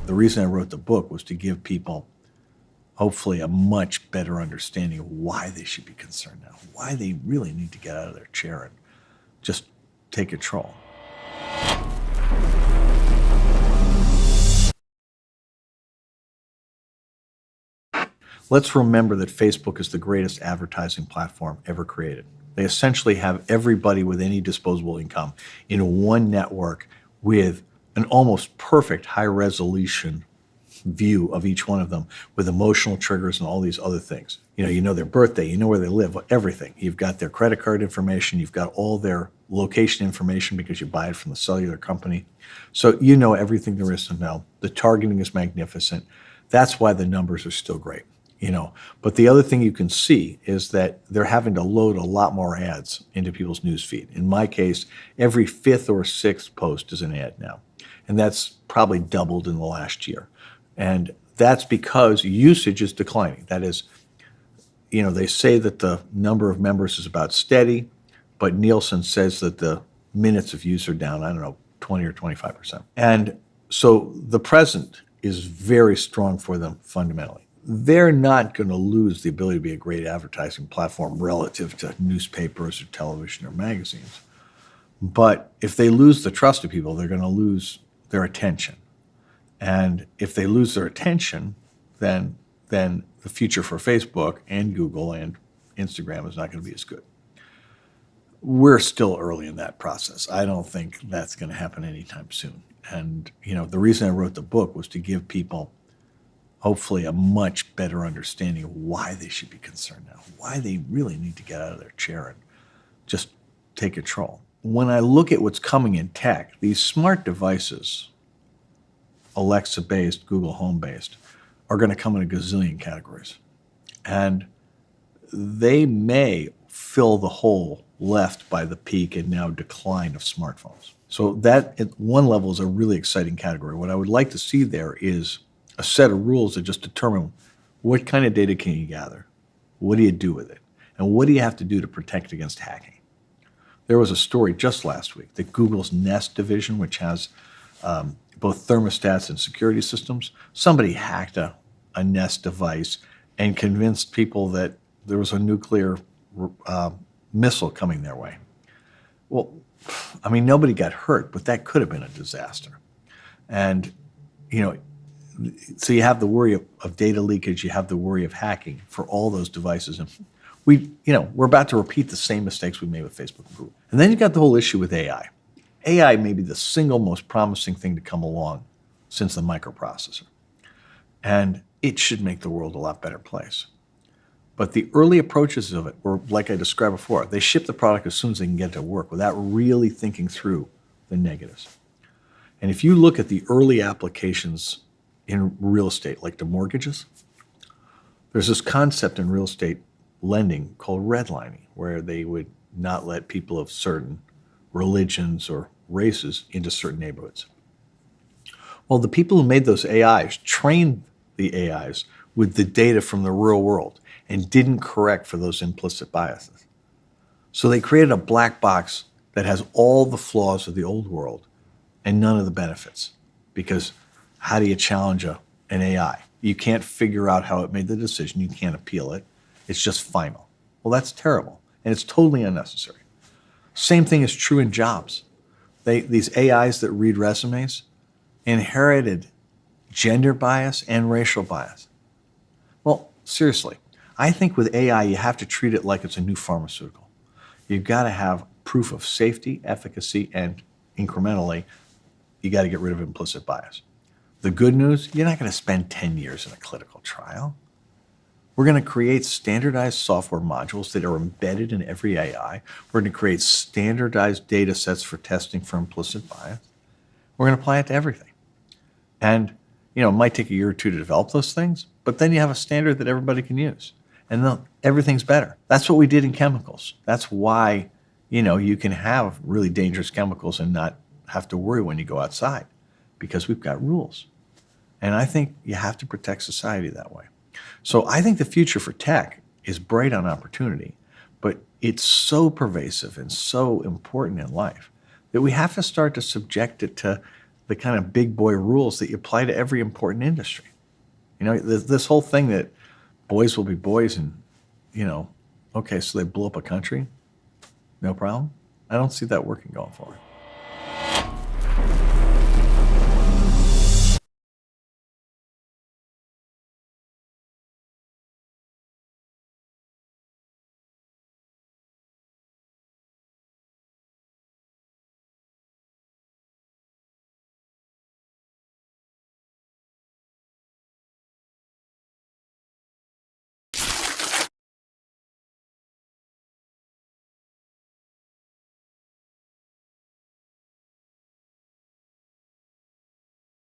The reason I wrote the book was to give people hopefully a much better understanding of why they should be concerned now, why they really need to get out of their chair and just take control. Let's remember that Facebook is the greatest advertising platform ever created. They essentially have everybody with any disposable income in one network with an almost perfect high-resolution view of each one of them with emotional triggers and all these other things. You know their birthday, you know where they live, everything. You've got their credit card information, you've got all their location information because you buy it from the cellular company. So you know everything there is to know. The targeting is magnificent. That's why the numbers are still great. But the other thing you can see is that they're having to load a lot more ads into people's newsfeed. In my case, every fifth or sixth post is an ad now. And that's probably doubled in the last year. And that's because usage is declining. That is, they say that the number of members is about steady, but Nielsen says that the minutes of use are down, 20 or 25%. And so the present is very strong for them fundamentally. They're not going to lose the ability to be a great advertising platform relative to newspapers or television or magazines. But if they lose the trust of people, they're going to lose their attention. And if they lose their attention, then the future for Facebook and Google and Instagram is not going to be as good. We're still early in that process. I don't think that's going to happen anytime soon. And, the reason I wrote the book was to give people hopefully a much better understanding of why they should be concerned now, why they really need to get out of their chair and just take control. When I look at what's coming in tech, these smart devices, Alexa-based, Google Home-based, are going to come in a gazillion categories. And they may fill the hole left by the peak and now decline of smartphones. So that, at one level, is a really exciting category. What I would like to see there is a set of rules that just determine what kind of data can you gather, what do you do with it, and what do you have to do to protect against hacking. There was a story just last week that Google's Nest division, which has both thermostats and security systems, somebody hacked a Nest device and convinced people that there was a nuclear missile coming their way. Well, nobody got hurt, but that could have been a disaster. And, so you have the worry of data leakage, you have the worry of hacking for all those devices. And we're about to repeat the same mistakes we made with Facebook and Google. And then you've got the whole issue with AI. AI may be the single most promising thing to come along since the microprocessor. And it should make the world a lot better place. But the early approaches of it were, like I described before, they ship the product as soon as they can get it to work without really thinking through the negatives. And if you look at the early applications in real estate, like the mortgages, there's this concept in real estate lending called redlining, where they would not let people of certain religions or races into certain neighborhoods. Well, the people who made those AIs trained the AIs with the data from the real world and didn't correct for those implicit biases. So they created a black box that has all the flaws of the old world and none of the benefits. Because how do you challenge an AI? You can't figure out how it made the decision. You can't appeal it. It's just final. Well, that's terrible, and it's totally unnecessary. Same thing is true in jobs. These AIs that read resumes inherited gender bias and racial bias. Well, seriously, I think with AI, you have to treat it like it's a new pharmaceutical. You've got to have proof of safety, efficacy, and incrementally, you got to get rid of implicit bias. The good news, you're not going to spend 10 years in a clinical trial. We're going to create standardized software modules that are embedded in every AI. We're going to create standardized data sets for testing for implicit bias. We're going to apply it to everything. And, it might take a year or two to develop those things, but then you have a standard that everybody can use. And then everything's better. That's what we did in chemicals. That's why, you can have really dangerous chemicals and not have to worry when you go outside, because we've got rules. And I think you have to protect society that way. So I think the future for tech is bright on opportunity, but it's so pervasive and so important in life that we have to start to subject it to the kind of big boy rules that you apply to every important industry. You know, this whole thing that boys will be boys and, you know, okay, so they blew up a country, no problem. I don't see that working going forward.